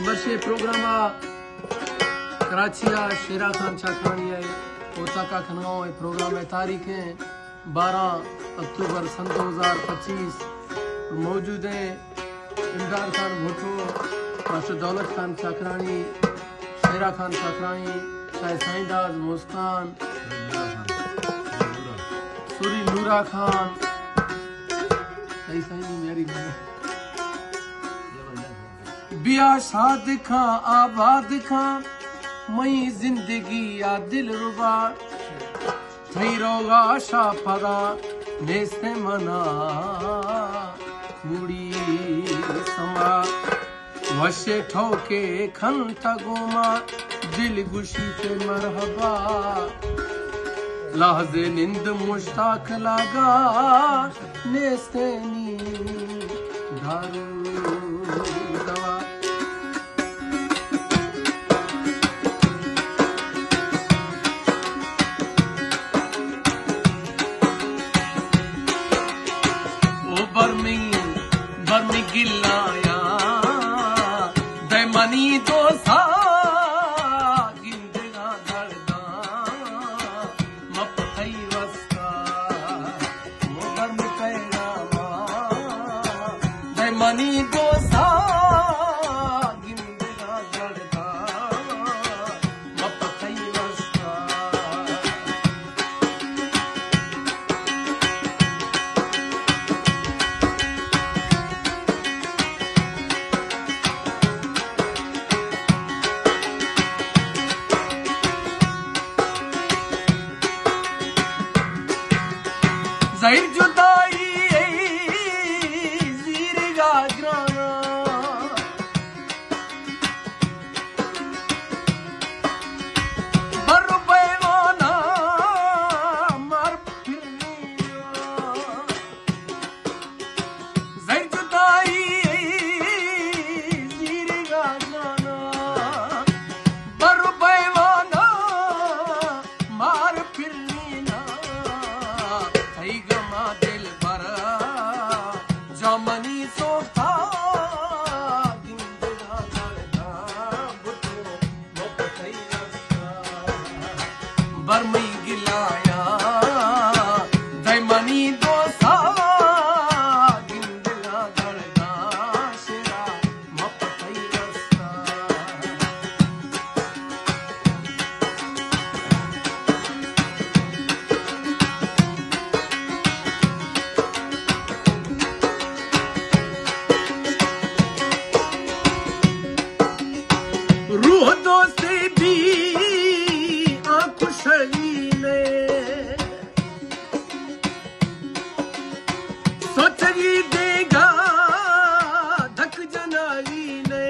वर्षे प्रोग्राम कराची शेरा खान छाकानी है ओता का खनगांव है प्रोग्राम है तारीखें 12 अक्टूबर सन 2025 मौजूद है इमदाद खान भुट्टो मास्टर दौलत खान छाकरानी शेरा खान छाकरानी शाह साईंदास मुस्कान सूरी नूरा खान मेरी बिया शाद खां आबाद खां मई जिंदगी या दिल रुबा थई रोगा शा पदा नेस्ते मना मुड़ी समा वशे ठोके खन तगोमा दिल गुशी पे मरहबा लहज़े निंद मुश्ताक लगा नेस्ते नी दारू दवा बर्मी गिलाया दैमनी दोसा गिंदगा दर्दा मपथई वस्ता बर्मी पैरा दैमनी दोसा गिंदगा दर्दा मपथई वस्ता ज़हिर जुदाई ज़ीर गागराना बर पैमाना मर ज़हिर जुदाई ज़ीर गागराना बर पैमाना मार फिरना दिल भरा जमनी सोता गिंदगा दर्दा बुतो मपथई वस्ता बर्मी गिलाया दैमनी दोसा गिंदगा दर्दा शेरा मपथई वस्ता रूह दोस्ती भी आंखुशली ने सोचगी देगा धक जनाली ने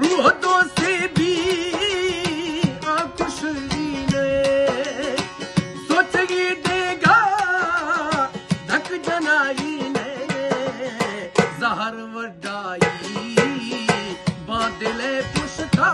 रूह दोस्ती भी आंखुशली ने सोचगी देगा धक जनाली ने जहर वडाई बादले पुश्ता